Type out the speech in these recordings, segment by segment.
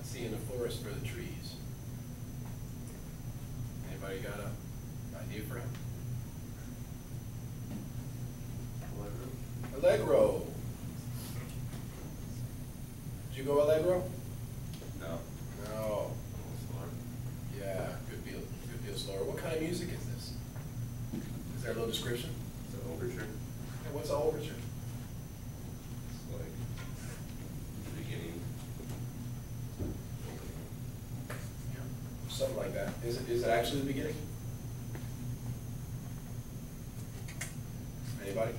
Seeing the forest for the trees. Anybody got an idea for him? Allegro. Did you go Allegro? No. No. Yeah, good deal slower. What kind of music is this? Is there a little description? It's an overture. Yeah, what's an overture? It's like the beginning. Something like that. Is it actually the beginning? Anybody?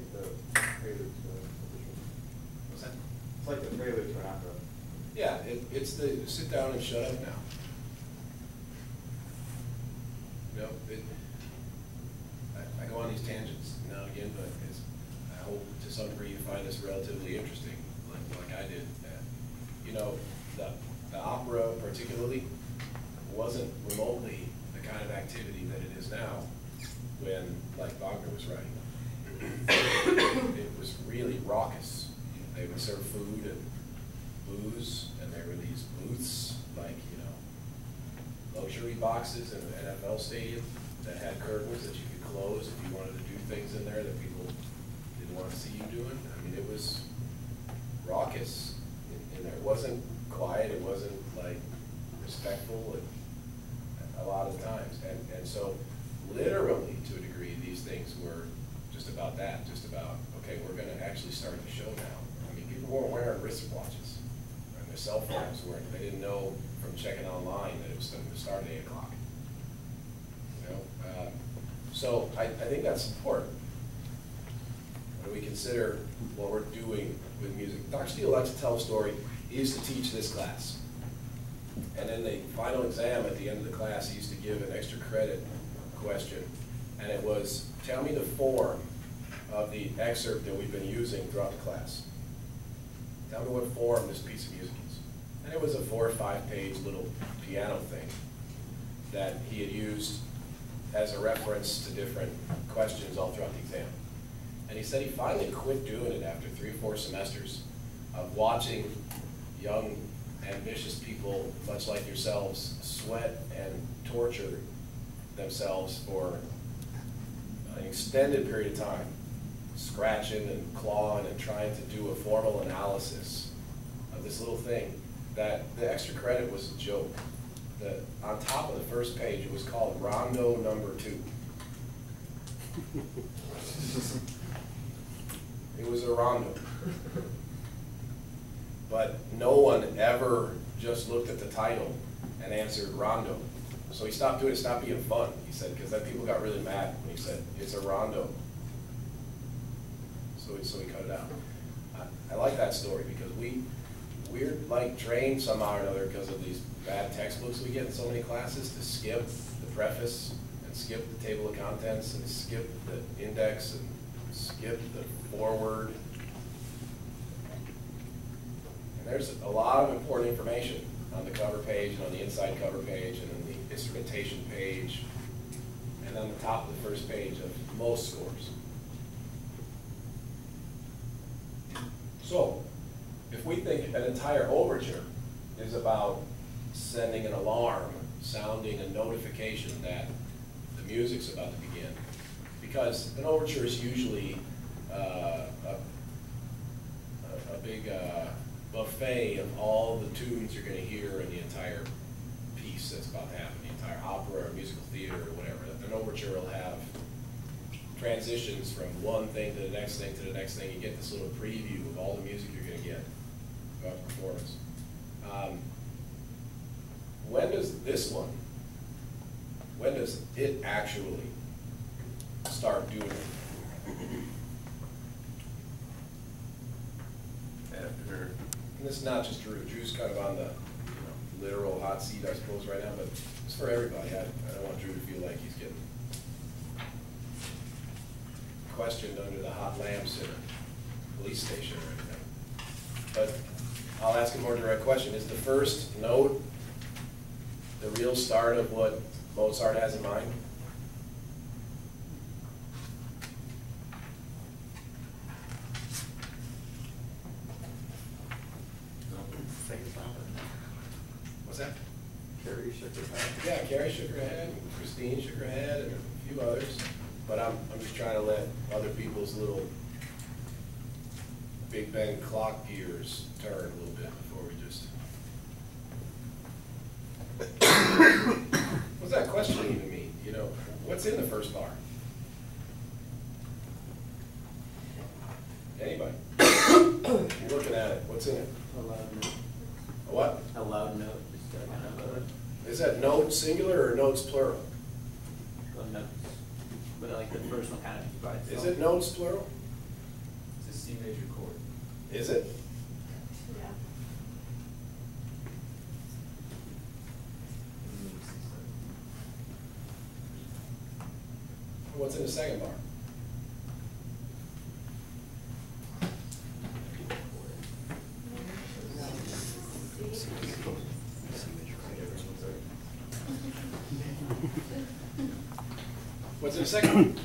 It's like the prelude to What's that? It's like the prelude to an opera. Yeah, it's the sit down and shut up now. You know, I go on these tangents now and again, but I hope to some degree you find this relatively interesting, like I did. You know, the opera particularly wasn't remotely the kind of activity that it is now when, like, Wagner was writing. It was really raucous. They would serve food and booze, and there were these booths, like, you know, luxury boxes in an NFL stadium that had curtains that you could close if you wanted to do things in there that people didn't want to see you doing. I mean, it was raucous in there. It wasn't quiet, it wasn't like respectful a lot of times. And so literally to a degree, these things were just about that, just about, okay, we're gonna actually start the show now. I mean, people weren't wearing wristwatches, and their cell phones weren't, they didn't know from checking online that it was going to start at 8 o'clock. You know? So I think that's important. When we consider what we're doing with music. Dr. Steele likes to tell a story. He used to teach this class. And in the final exam at the end of the class, he used to give an extra credit question. And it was, tell me the form of the excerpt that we've been using throughout the class. Tell me what form this piece of music is. And it was a 4 or 5 page little piano thing that he had used as a reference to different questions all throughout the exam. And he said he finally quit doing it after 3 or 4 semesters of watching young, ambitious people, much like yourselves, sweat and torture themselves for an extended period of time, scratching and clawing and trying to do a formal analysis of this little thing, that the extra credit was a joke. On top of the first page, it was called Rondo Number 2. It was a rondo. But no one ever just looked at the title and answered rondo. So he stopped doing it, stopped being fun, he said, because then people got really mad when he said, it's a rondo. So he cut it out. I like that story because we're like trained somehow or another because of these bad textbooks we get in so many classes to skip the preface and skip the table of contents and skip the index and skip the forward. And there's a lot of important information on the cover page and on the inside cover page and on the instrumentation page and on the top of the first page of most scores. So, if we think an entire overture is about sending an alarm, sounding a notification that the music's about to begin, because an overture is usually a big buffet of all the tunes you're gonna hear in the entire piece that's about to happen, the entire opera or musical theater or whatever. An overture will have transitions from one thing to the next thing to the next thing. You get this little preview of all the music you're gonna get about the performance. When does this one, when does it actually start doing it? After, And this is not just Drew. Drew's kind of on the literal hot seat, I suppose, right now, but it's for everybody. I don't want Drew to feel like he's getting questioned under the hot lamps in a police station or anything. But I'll ask a more direct question. Is the first note the real start of what Mozart has in mind? What's that? Carrie shook her head. Yeah, Carrie shook her head, and Christine shook her head, and a few others. But I'm just trying to let other people's little Big Ben clock gears turn a little bit before we just. What's that question even mean? You know, what's in the first bar? Anybody? You're looking at it. What's in it? A loud note. A what? A loud note. Just kind of Is that note singular or notes plural? notes. But like the first one kind of by itself. Is it notes plural? It's a C major chord. Is it? Yeah. What's in the second bar? What's in the second one?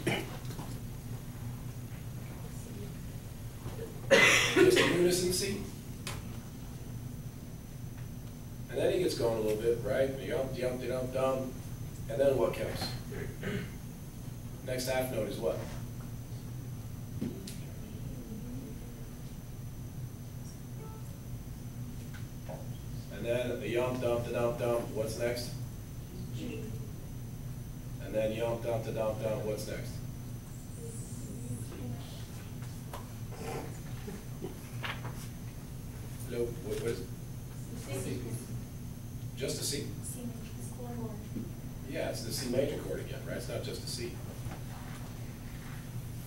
Just a unison C. And then he gets going a little bit, right? Yump, yump, yump, dum. And then what counts? Next half note is what? And then the yump, dump, da dump, dump. What's next? G. And then yump, dump, da dump, dump. What's next? Hello, what is it? C. Just a C? C major, the scoreboard. Yeah, it's the C major chord again, right? It's not just a C.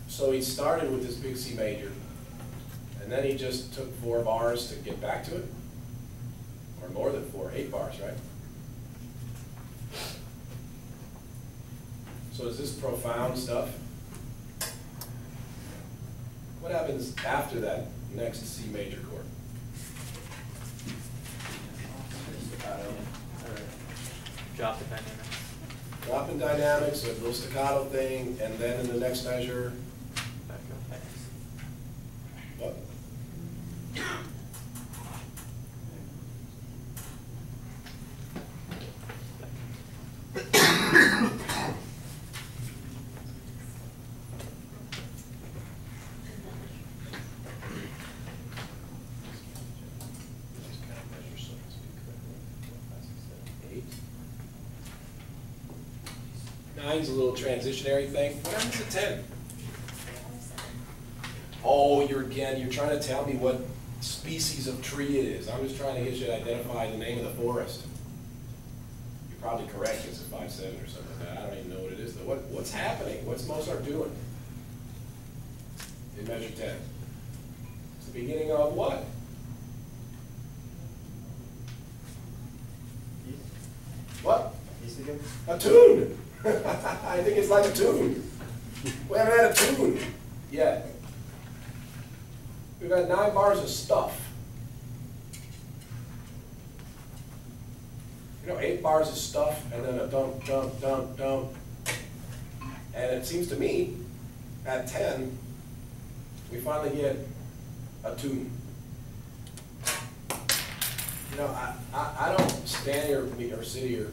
So he started with this big C major, and then he just took 4 bars to get back to it? Or more than 4, 8 bars, right? So is this profound stuff? What happens after that next C major chord? Staccato. Or drop the dynamic. Drop in dynamics, so a little staccato thing, and then in the next measure, Back up. Back. what? Nine's a little transitionary thing. What happens to 10? Oh, you're trying to tell me what species of tree it is. I'm just trying to get you to identify the name of the forest. You're probably correct, it's a 5/7 or something like that. I don't even know what it is though. What's happening? What's Mozart doing in measure 10? It's the beginning of what? What? A tune. I think it's like a tune. We haven't had a tune yet. We've had 9 bars of stuff. You know, 8 bars of stuff and then a dump, dump, dump, dump. And it seems to me, at 10, we finally get a tune. You know, I don't stand here or sit here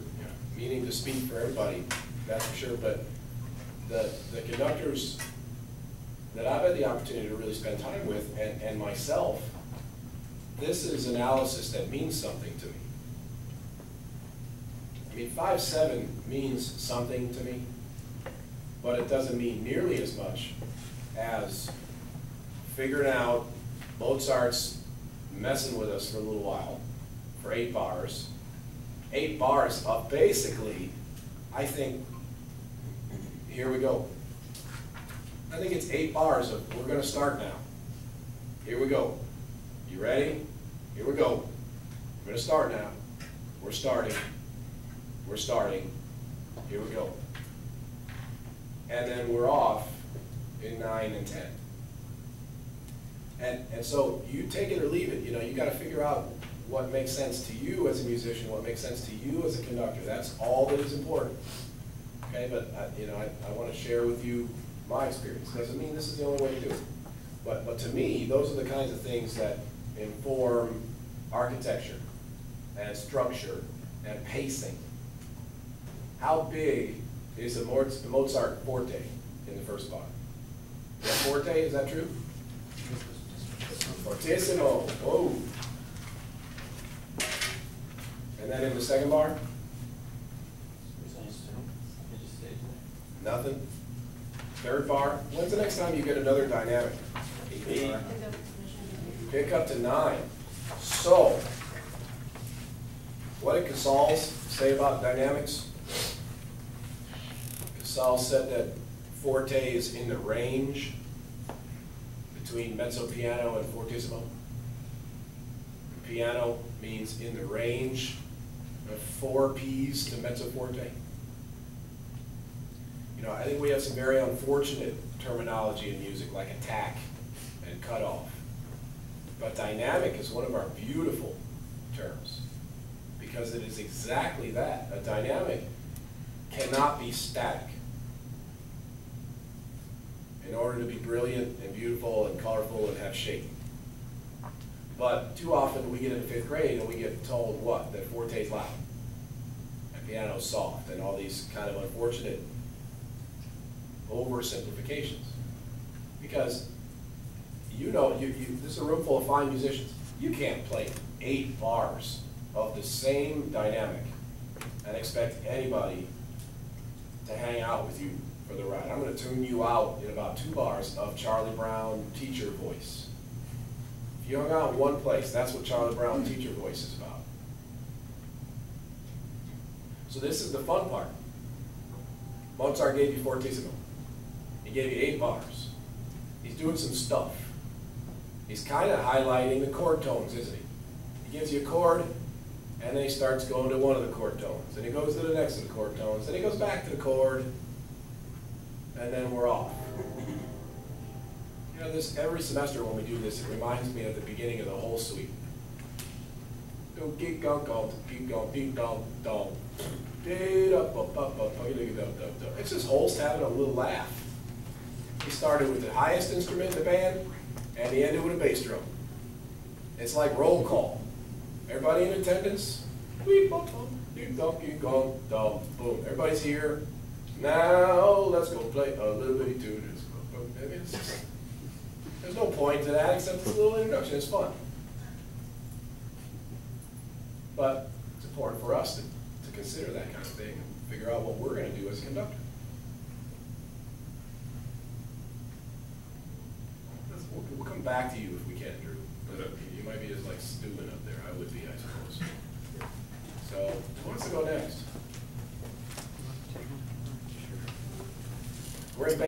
meaning to speak for everybody, that's for sure, but the conductors that I've had the opportunity to really spend time with, and myself, this is analysis that means something to me. I mean, 5/7 means something to me, but it doesn't mean nearly as much as figuring out Mozart's messing with us for a little while for 8 bars. 8 bars of basically, I think, here we go. I think it's 8 bars of, we're gonna start now. Here we go. You ready? Here we go. We're gonna start now. We're starting. We're starting. Here we go. And then we're off in 9 and 10. And so you take it or leave it. You know, you gotta figure out what makes sense to you as a musician, what makes sense to you as a conductor. That's all that is important. Okay, but you know, I want to share with you my experience. Doesn't mean this is the only way to do it. But to me, those are the kinds of things that inform architecture and structure and pacing. How big is the Mozart forte in the first bar? The forte, is that true? Fortissimo. Oh. And then in the second bar? Nothing. Third bar? When's the next time you get another dynamic? 8. Pick up to 9. So, what did Casals say about dynamics? Casals said that forte is in the range between mezzo piano and fortissimo. Piano means in the range of 4 P's to mezzo forte. You know, I think we have some very unfortunate terminology in music, like attack and cutoff. But dynamic is one of our beautiful terms, because it is exactly that. A dynamic cannot be static. In order to be brilliant and beautiful and colorful and have shape. But too often we get into 5th grade and we get told what? That forte is loud and piano is soft, and all these kind of unfortunate oversimplifications. Because you know, this is a room full of fine musicians. You can't play 8 bars of the same dynamic and expect anybody to hang out with you for the ride. I'm going to tune you out in about 2 bars of Charlie Brown teacher voice. If you hung out in one place, that's what Charlie Brown teacher voice is about. So this is the fun part. Mozart gave you fortissimo. He gave you 8 bars. He's doing some stuff. He's kind of highlighting the chord tones, isn't he? He gives you a chord, and then he starts going to one of the chord tones, and he goes to the next of the chord tones, then he goes back to the chord, and then we're off. You know, this every semester when we do this, it reminds me of the beginning of the whole suite. It's just Holst having a little laugh. He started with the highest instrument in the band, and he ended with a bass drum. It's like roll call. Everybody in attendance? Boom. Everybody's here. Now let's go play a little bitty tune. There's no point to that except this little introduction. It's fun. But it's important for us to consider that kind of thing and figure out what we're going to do as a conductor. We'll come back to you if we can, Drew. You might be just like stewing up there. I would be, I suppose. So, who wants to go next? We're in